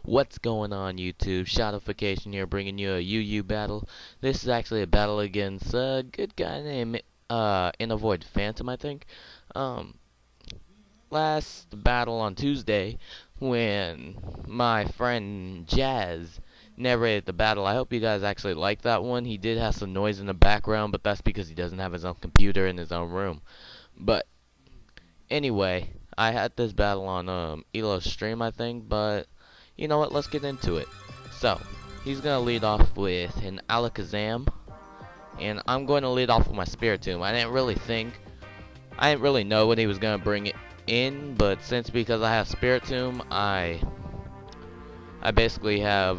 What's going on, YouTube? Shadowfication here, bringing you a UU battle. This is actually a battle against a good guy named Enivodphantom, I think. Um, Last battle on Tuesday, when my friend Jazz narrated the battle. I hope you guys actually like that one. He did have some noise in the background, but that's because he doesn't have his own computer in his own room. But anyway, I had this battle on Elo's stream, I think, but you know what, let's get into it. So, he's going to lead off with an Alakazam, and I'm going to lead off with my Spiritomb. I didn't really know what he was going to bring it in, but because I have Spiritomb, I basically have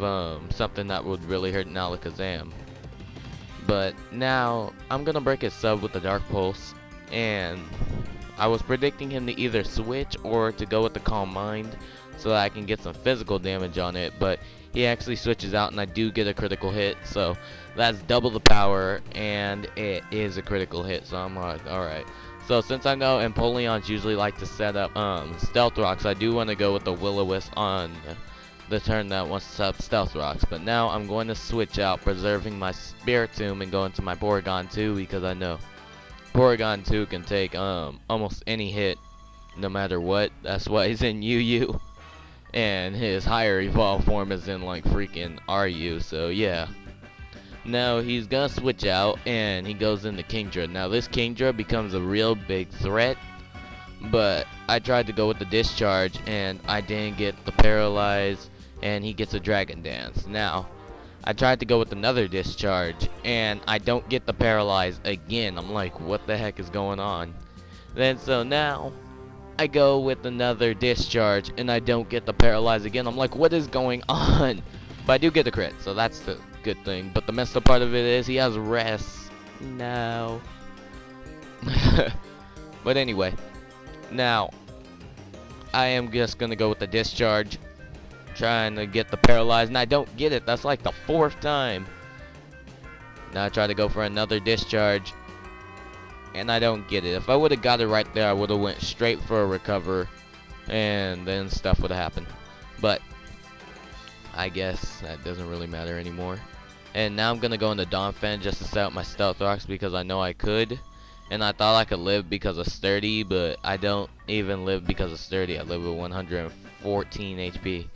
something that would really hurt an Alakazam. But now, I'm going to break his sub with the Dark Pulse, and I was predicting him to either switch or to go with the Calm Mind so that I can get some physical damage on it, but he actually switches out and I do get a critical hit, so that's double the power and it is a critical hit, so I'm like, alright. So since I know Empoleons usually like to set up Stealth Rocks, I do want to go with the Will-O-Wisp on the turn that wants to set up Stealth Rocks, but now I'm going to switch out, preserving my Spiritomb and go into my Porygon 2 because I know Porygon 2 can take almost any hit no matter what. That's why he's in UU. And his higher evolved form is in like freaking RU, so yeah. Now he's gonna switch out and he goes into Kingdra. Now this Kingdra becomes a real big threat, but I tried to go with the Discharge and I didn't get the Paralyze and he gets a Dragon Dance. Now I tried to go with another Discharge and I don't get the Paralyze again. I'm like, what the heck is going on? Then so now I go with another Discharge and I don't get the Paralyze again. I'm like, what is going on? But I do get the crit, so that's the good thing. But the messed up part of it is he has Rest. No. But anyway, now I am just gonna go with the Discharge, trying to get the Paralyze, and I don't get it. That's like the 4th time. Now I try to go for another Discharge, and I don't get it. If I would have got it right there, I would have went straight for a Recover, and then stuff would have happened. But I guess that doesn't really matter anymore. And now I'm gonna go into Donphan just to set up my Stealth Rocks because I know I could. And I thought I could live because of Sturdy, but I don't even live because of Sturdy. I live with 114 HP.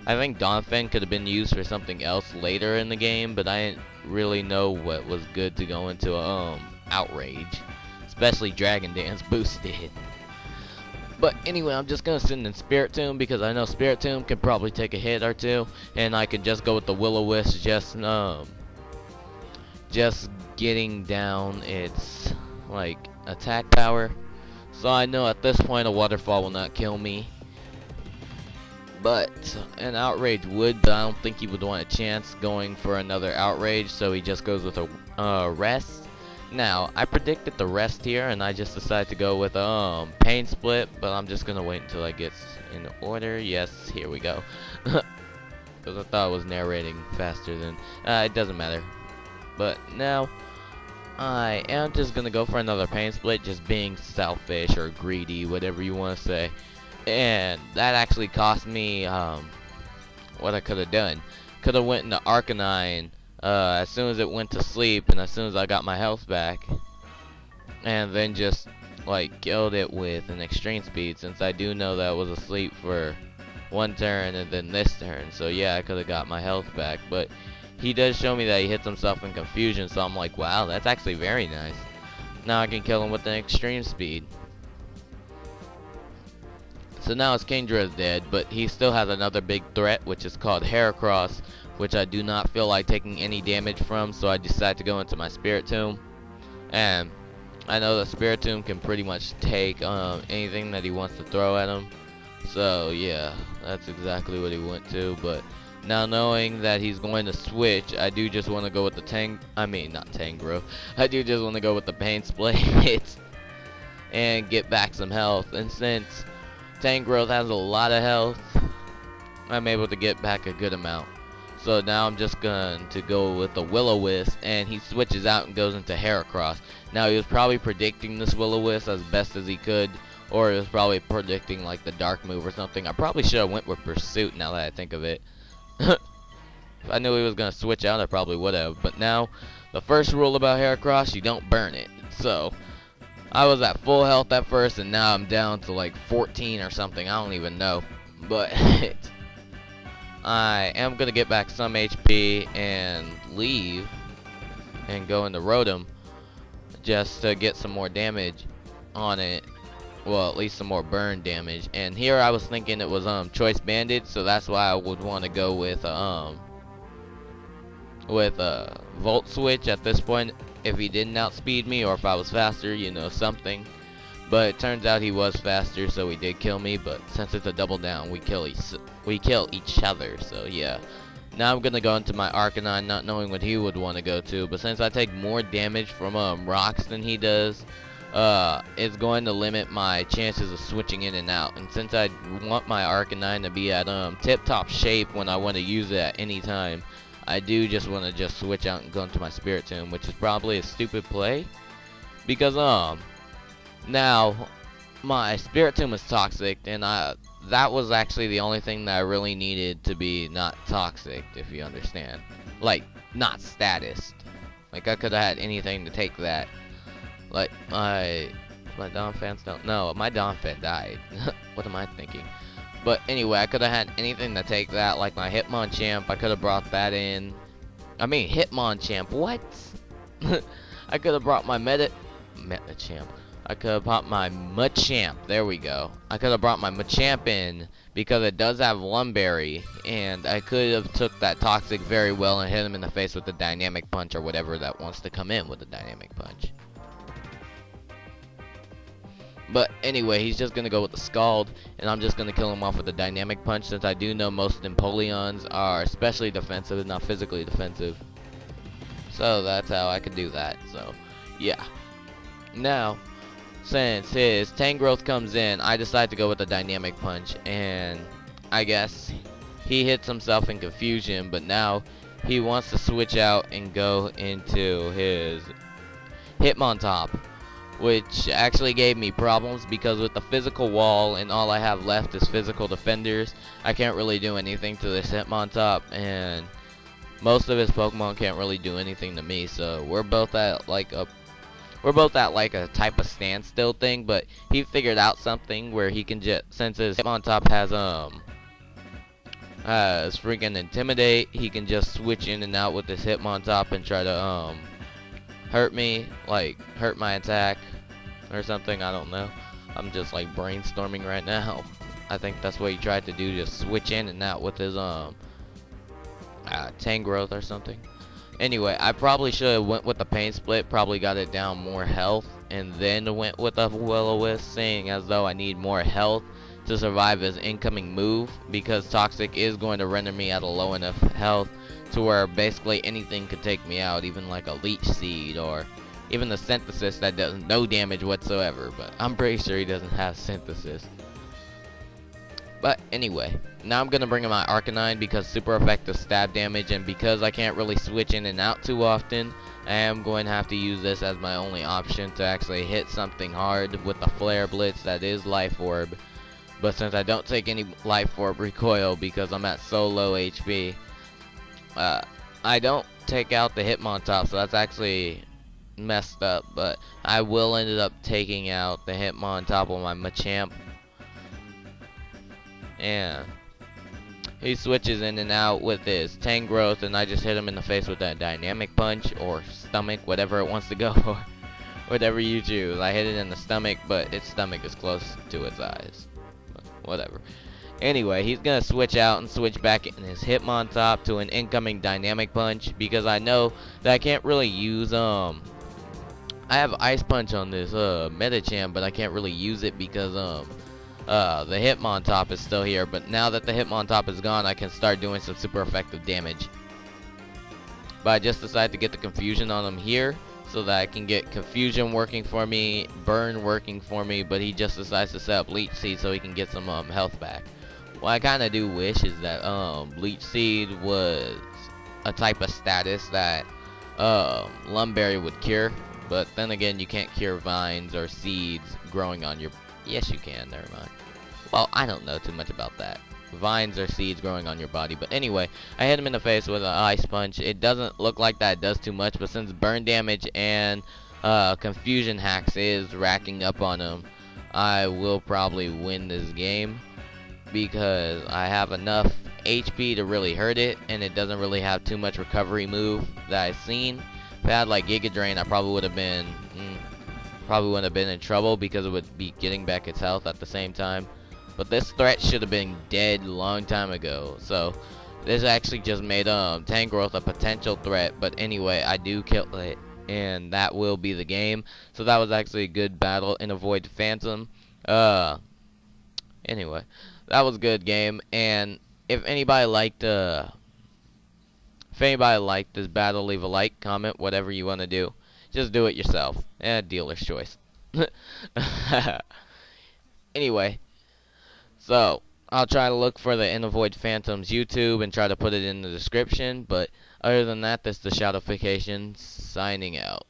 I think Donphan could have been used for something else later in the game, but I didn't really know what was good to go into Outrage. Especially Dragon Dance boosted. But anyway, I'm just going to send in Spiritomb because I know Spiritomb can probably take a hit or two. And I can just go with the Will-O-Wisp, just getting down its like attack power. So I know at this point a Waterfall will not kill me. But an Outrage would, but I don't think he would want a chance going for another Outrage. So he just goes with a Rest. Now, I predicted the Rest here, and I just decided to go with Pain Split, but I'm just going to wait until I get in order. Yes, here we go. Because I thought I was narrating faster than... it doesn't matter. But now, I am just going to go for another Pain Split, just being selfish or greedy, whatever you want to say. And that actually cost me what I could have done. Could have went into Arcanine as soon as it went to sleep and as soon as I got my health back, and then just like killed it with an Extreme Speed, since I do know that I was asleep for one turn and then this turn. So yeah, I could have got my health back, but he does show me that he hits himself in confusion, so I'm like, wow, that's actually very nice. Now I can kill him with an Extreme Speed. So now his Kingdra is dead, but he still has another big threat, which is called Heracross, which I do not feel like taking any damage from, so I decided to go into my Spiritomb. And I know the Spiritomb can pretty much take anything that he wants to throw at him. So yeah, that's exactly what he went to. But now knowing that he's going to switch, I do just want to go with the not Tangrowth. I do just want to go with the Pain Split and get back some health. And since Tangrowth has a lot of health, I'm able to get back a good amount. So now I'm just going to go with the Will-O-Wisp, and he switches out and goes into Heracross. Now he was probably predicting this Will-O-Wisp as best as he could, or it was probably predicting like the dark move or something. I probably should have went with Pursuit now that I think of it. If I knew he was gonna switch out, I probably would have. But now, the first rule about Heracross, you don't burn it. So, I was at full health at first, and now I'm down to like 14 or something. I don't even know. But I am gonna get back some HP and leave and go into Rotom just to get some more damage on it. Well, at least some more burn damage. And here I was thinking it was Choice Banded, so that's why I would want to go with Volt Switch at this point if he didn't outspeed me, or if I was faster, you know, something. But it turns out he was faster, so he did kill me. But since it's a double down, we kill each other. So yeah. Now I'm gonna go into my Arcanine, not knowing what he would want to go to. But since I take more damage from rocks than he does, it's going to limit my chances of switching in and out. And since I want my Arcanine to be at tip-top shape when I want to use it at any time, I do just want to just switch out and go into my Spiritomb, which is probably a stupid play, because now my Spiritomb is toxic, and that was actually the only thing that I really needed to be not toxic, if you understand. Like, not status. Like, I could have had anything to take that. Like, my Donphans don't know. My Donphan died. What am I thinking? But anyway, I could have had anything to take that, like my Hitmonchamp. I could have brought that in. I mean, Hitmonchamp, what? I could have brought my Metachamp. I could have brought my Machamp. There we go. I could have brought my Machamp in because it does have Lumberry, and I could have took that Toxic very well and hit him in the face with the Dynamic Punch or whatever that wants to come in with the Dynamic Punch. But anyway, he's just going to go with the Scald, and I'm just going to kill him off with the Dynamic Punch, since I do know most Empoleons are especially defensive and not physically defensive. So that's how I could do that. So, yeah. Now, since his Tangrowth comes in, I decide to go with the Dynamic Punch, and I guess he hits himself in confusion, but now he wants to switch out and go into his Hitmontop, which actually gave me problems because with the physical wall and all I have left is physical defenders, I can't really do anything to this Hitmontop, and most of his Pokemon can't really do anything to me. So we're both at like a type of standstill thing. But he figured out something where he can just, since his Hitmontop has freaking Intimidate, he can just switch in and out with this Hitmontop and try to hurt me, like hurt my attack or something. I don't know. I'm just like brainstorming right now. I think that's what he tried to do, just switch in and out with his Tangrowth or something. Anyway, I probably should have went with the Pain Split, probably got it down more health, and then went with a Will-O-Wisp, seeing as though I need more health to survive his incoming move, because Toxic is going to render me at a low enough health to where basically anything could take me out, even like a Leech Seed or even the Synthesis that does no damage whatsoever. But I'm pretty sure he doesn't have Synthesis. But anyway, now I'm gonna bring in my Arcanine because super effective stab damage, and because I can't really switch in and out too often, I am going to have to use this as my only option to actually hit something hard with the Flare Blitz that is Life Orb. But since I don't take any Life Orb recoil because I'm at so low HP, I don't take out the Hitmontop, so that's actually messed up. But I will end up taking out the Hitmontop on my Machamp, and he switches in and out with his Tangrowth, and I just hit him in the face with that Dynamic Punch or Stomach, whatever it wants to go for, whatever you choose. I hit it in the stomach, but its stomach is close to its eyes. But whatever. Anyway, he's gonna switch out and switch back in his Hitmontop to an incoming Dynamic Punch, because I know that I can't really use I have Ice Punch on this Metachamp, but I can't really use it because the Hitmontop is still here. But now that the Hitmontop is gone, I can start doing some super effective damage. But I just decided to get the Confusion on him here, so that I can get Confusion working for me, Burn working for me, but he just decides to set up Leech Seed so he can get some health back. What I kind of do wish is that Leech Seed was a type of status that Lumberry would cure, but then again, you can't cure vines or seeds growing on your Yes, you can. Never mind. Well, I don't know too much about that. Vines are seeds growing on your body. But anyway, I hit him in the face with an ice punch. It doesn't look like that does too much, but since burn damage and confusion hacks is racking up on him, I will probably win this game because I have enough HP to really hurt it, and it doesn't really have too much recovery move that I've seen. If I had like Giga Drain, I probably would have been in trouble because it would be getting back its health at the same time. But this threat should have been dead long time ago. So this actually just made Tangrowth a potential threat. But anyway, I do kill it, and that will be the game. So that was actually a good battle in Enivodphantom. Anyway, that was a good game. And if anybody liked this battle, leave a like, comment, whatever you want to do. Just do it yourself. Dealer's choice. Anyway, so I'll try to look for the Enivodphantom's YouTube and try to put it in the description. But other than that, this is the Shadowfication signing out.